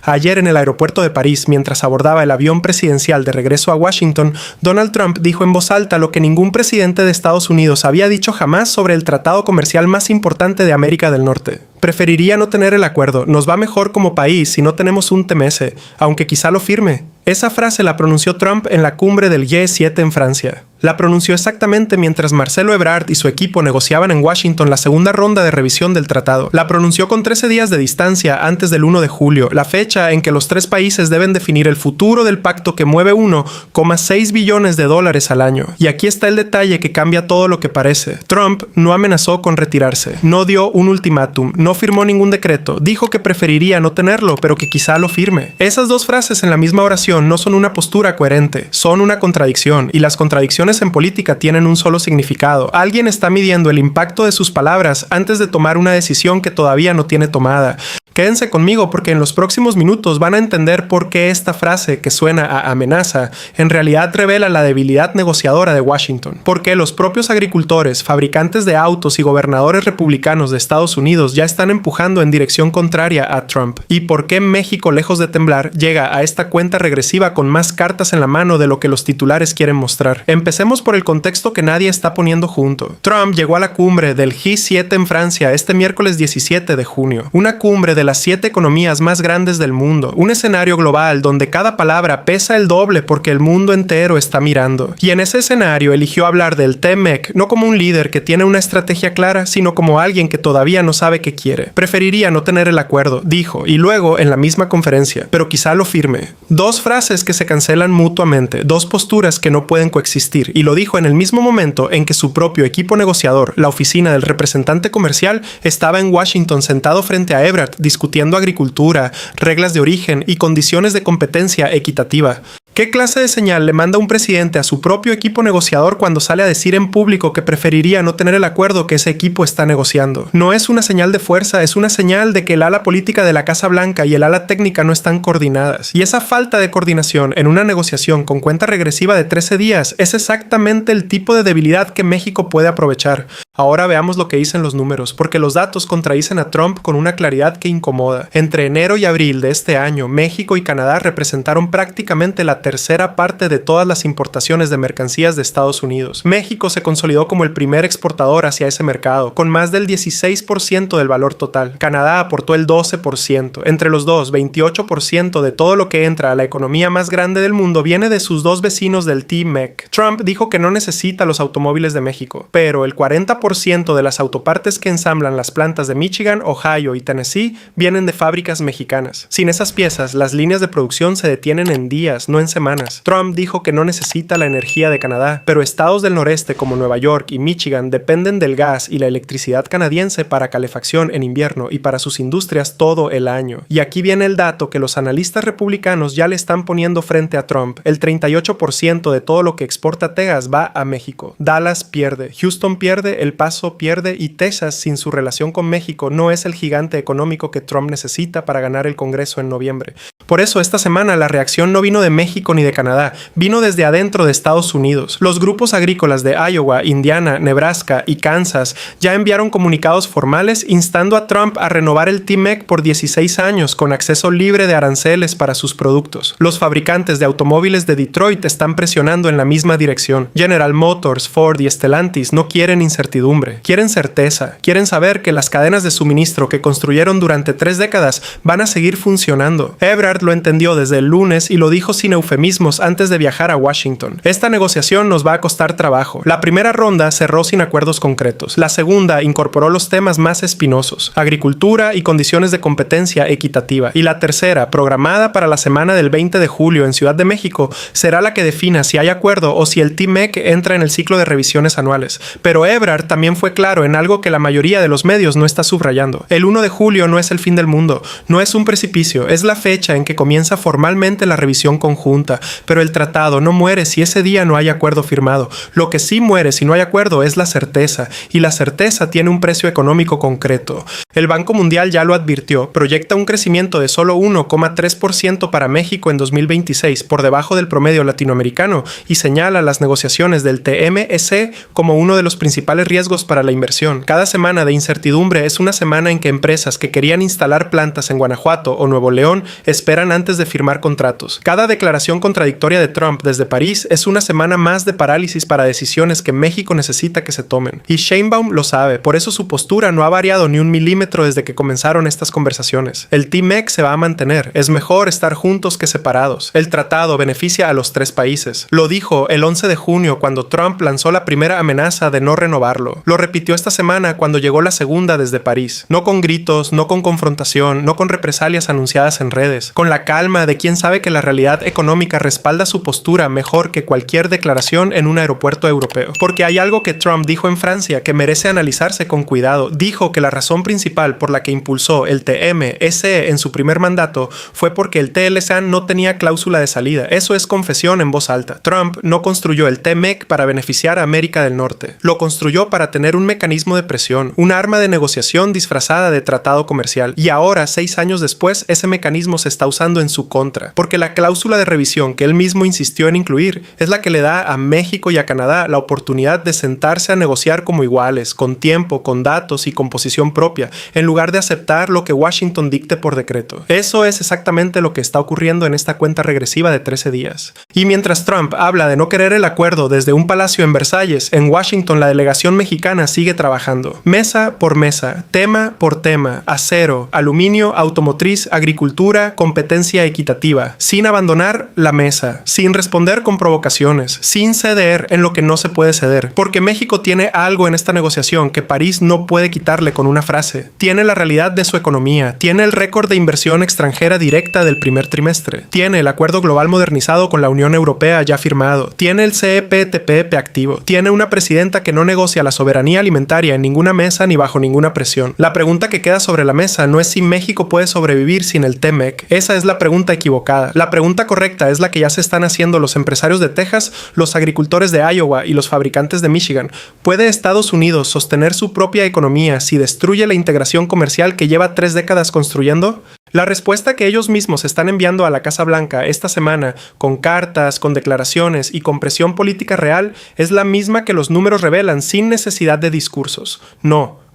Ayer en el aeropuerto de París, mientras abordaba el avión presidencial de regreso a Washington, Donald Trump dijo en voz alta lo que ningún presidente de Estados Unidos había dicho jamás sobre el tratado comercial más importante de América del Norte. Preferiría no tener el acuerdo. Nos va mejor como país si no tenemos un TMS, aunque quizá lo firme. Esa frase la pronunció Trump en la cumbre del G7 en Francia. La pronunció exactamente mientras Marcelo Ebrard y su equipo negociaban en Washington la segunda ronda de revisión del tratado. La pronunció con 13 días de distancia antes del 1 de julio, la fecha en que los tres países deben definir el futuro del pacto que mueve 1,6 billones de dólares al año. Y aquí está el detalle que cambia todo lo que parece. Trump no amenazó con retirarse, no dio un ultimátum, no firmó ningún decreto, dijo que preferiría no tenerlo, pero que quizá lo firme. Esas dos frases en la misma oración no son una postura coherente, son una contradicción, y las contradicciones en política tienen un solo significado. Alguien está midiendo el impacto de sus palabras antes de tomar una decisión que todavía no tiene tomada. Quédense conmigo porque en los próximos minutos van a entender por qué esta frase, que suena a amenaza, en realidad revela la debilidad negociadora de Washington. Porque los propios agricultores, fabricantes de autos y gobernadores republicanos de Estados Unidos ya están empujando en dirección contraria a Trump. Y por qué México, lejos de temblar, llega a esta cuenta regresiva con más cartas en la mano de lo que los titulares quieren mostrar. Empecemos por el contexto que nadie está poniendo junto. Trump llegó a la cumbre del G7 en Francia este miércoles 17 de junio. Una cumbre de las 7 economías más grandes del mundo, un escenario global donde cada palabra pesa el doble porque el mundo entero está mirando. Y en ese escenario eligió hablar del TMEC no como un líder que tiene una estrategia clara, sino como alguien que todavía no sabe qué quiere. Preferiría no tener el acuerdo, dijo, y luego en la misma conferencia, pero quizá lo firme. Dos frases que se cancelan mutuamente, dos posturas que no pueden coexistir, y lo dijo en el mismo momento en que su propio equipo negociador, la oficina del representante comercial, estaba en Washington sentado frente a Ebrard discutiendo agricultura, reglas de origen y condiciones de competencia equitativa. ¿Qué clase de señal le manda un presidente a su propio equipo negociador cuando sale a decir en público que preferiría no tener el acuerdo que ese equipo está negociando? No es una señal de fuerza, es una señal de que el ala política de la Casa Blanca y el ala técnica no están coordinadas. Y esa falta de coordinación en una negociación con cuenta regresiva de 13 días es exactamente el tipo de debilidad que México puede aprovechar. Ahora veamos lo que dicen los números, porque los datos contradicen a Trump con una claridad que incomoda. Entre enero y abril de este año, México y Canadá representaron prácticamente la tercera parte de todas las importaciones de mercancías de Estados Unidos. México se consolidó como el primer exportador hacia ese mercado, con más del 16% del valor total. Canadá aportó el 12%. Entre los dos, 28% de todo lo que entra a la economía más grande del mundo viene de sus dos vecinos del TMEC. Trump dijo que no necesita los automóviles de México, pero el 40% de las autopartes que ensamblan las plantas de Michigan, Ohio y Tennessee vienen de fábricas mexicanas. Sin esas piezas, las líneas de producción se detienen en días, no en semanas. Trump dijo que no necesita la energía de Canadá, pero estados del noreste como Nueva York y Michigan dependen del gas y la electricidad canadiense para calefacción en invierno y para sus industrias todo el año. Y aquí viene el dato que los analistas republicanos ya le están poniendo frente a Trump. El 38% de todo lo que exporta Texas va a México. Dallas pierde, Houston pierde, El Paso pierde y Texas, sin su relación con México, no es el gigante económico que Trump necesita para ganar el Congreso en noviembre. Por eso esta semana la reacción no vino de México ni de Canadá, vino desde adentro de Estados Unidos. Los grupos agrícolas de Iowa, Indiana, Nebraska y Kansas ya enviaron comunicados formales instando a Trump a renovar el TMEC por 16 años con acceso libre de aranceles para sus productos. Los fabricantes de automóviles de Detroit están presionando en la misma dirección. General Motors, Ford y Stellantis no quieren incertidumbre, quieren certeza, quieren saber que las cadenas de suministro que construyeron durante 3 décadas van a seguir funcionando. Ebrard lo entendió desde el lunes y lo dijo sin eufemismos antes de viajar a Washington. Esta negociación nos va a costar trabajo. La primera ronda cerró sin acuerdos concretos. La segunda incorporó los temas más espinosos, agricultura y condiciones de competencia equitativa. Y la tercera, programada para la semana del 20 de julio en Ciudad de México, será la que defina si hay acuerdo o si el TMEC entra en el ciclo de revisiones anuales. Pero Ebrard también fue claro en algo que la mayoría de los medios no está subrayando. El 1 de julio no es el fin del mundo, no es un precipicio, es la fecha en que comienza formalmente la revisión conjunta, pero el tratado no muere si ese día no hay acuerdo firmado. Lo que sí muere si no hay acuerdo es la certeza, y la certeza tiene un precio económico concreto. El Banco Mundial ya lo advirtió, proyecta un crecimiento de solo 1,3% para México en 2026, por debajo del promedio latinoamericano, y señala las negociaciones del TMEC como uno de los principales riesgos para la inversión. Cada semana de incertidumbre es una semana en que empresas que querían instalar plantas en Guanajuato o Nuevo León esperan antes de firmar contratos. Cada declaración contradictoria de Trump desde París es una semana más de parálisis para decisiones que México necesita que se tomen. Y Sheinbaum lo sabe, por eso su postura no ha variado ni un milímetro desde que comenzaron estas conversaciones. El TMEC se va a mantener. Es mejor estar juntos que separados. El tratado beneficia a los tres países. Lo dijo el 11 de junio cuando Trump lanzó la primera amenaza de no renovarlo. Lo repitió esta semana cuando llegó la segunda desde París. No con gritos, no con confrontación, no con represalias anunciadas en redes. Con la calma de quien sabe que la realidad económica respalda su postura mejor que cualquier declaración en un aeropuerto europeo. Porque hay algo que Trump dijo en Francia que merece analizarse con cuidado. Dijo que la razón principal por la que impulsó el TMEC en su primer mandato fue porque el TLCAN no tenía cláusula de salida. Eso es confesión en voz alta. Trump no construyó el TMEC para beneficiar a América del Norte. Lo construyó para tener un mecanismo de presión, un arma de negociación disfrazada de tratado comercial. Y ahora, 6 años después, ese mecanismo se está usando en su contra. Porque la cláusula de revisión que él mismo insistió en incluir es la que le da a México y a Canadá la oportunidad de sentarse a negociar como iguales, con tiempo, con datos y con posición propia, en lugar de aceptar lo que Washington dicte por decreto. Eso es exactamente lo que está ocurriendo en esta cuenta regresiva de 13 días. Y mientras Trump habla de no querer el acuerdo desde un palacio en Versalles, en Washington la delegación mexicana sigue trabajando. Mesa por mesa, tema por tema, acero, aluminio, automotriz, agricultura, competencia equitativa, sin abandonar la mesa, sin responder con provocaciones, sin ceder en lo que no se puede ceder. Porque México tiene algo en esta negociación que París no puede quitarle con una frase. Tiene la realidad de su economía, tiene el récord de inversión extranjera directa del primer trimestre, tiene el acuerdo global modernizado con la Unión Europea ya firmado, tiene el CEPTPP activo, tiene una presidenta que no negocia la soberanía alimentaria en ninguna mesa ni bajo ninguna presión. La pregunta que queda sobre la mesa no es si México puede sobrevivir sin el TMEC. Esa es la pregunta equivocada. La pregunta correcta es la que ya se están haciendo los empresarios de Texas, los agricultores de Iowa y los fabricantes de Michigan. ¿Puede Estados Unidos sostener su propia economía si destruye la integración comercial que lleva 3 décadas construyendo? La respuesta que ellos mismos están enviando a la Casa Blanca esta semana, con cartas, con declaraciones y con presión política real, es la misma que los números revelan sin necesidad de discursos.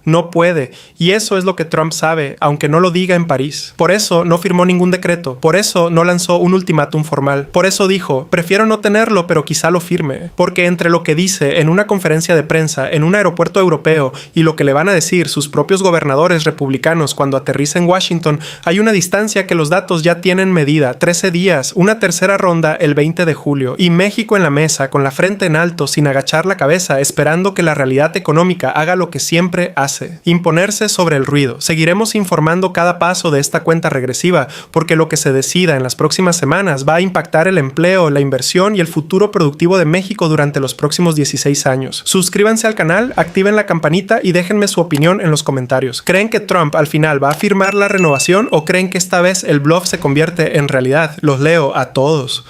No puede, y eso es lo que Trump sabe, aunque no lo diga en París. Por eso no firmó ningún decreto, por eso no lanzó un ultimátum formal, por eso dijo, prefiero no tenerlo, pero quizá lo firme. Porque entre lo que dice en una conferencia de prensa en un aeropuerto europeo y lo que le van a decir sus propios gobernadores republicanos cuando aterriza en Washington, hay una distancia que los datos ya tienen medida, 13 días, una tercera ronda el 20 de julio, y México en la mesa, con la frente en alto, sin agachar la cabeza, esperando que la realidad económica haga lo que siempre hace. Imponerse sobre el ruido. Seguiremos informando cada paso de esta cuenta regresiva, porque lo que se decida en las próximas semanas va a impactar el empleo, la inversión y el futuro productivo de México durante los próximos 16 años. Suscríbanse al canal, activen la campanita y déjenme su opinión en los comentarios. ¿Creen que Trump al final va a firmar la renovación o creen que esta vez el bluff se convierte en realidad? Los leo a todos.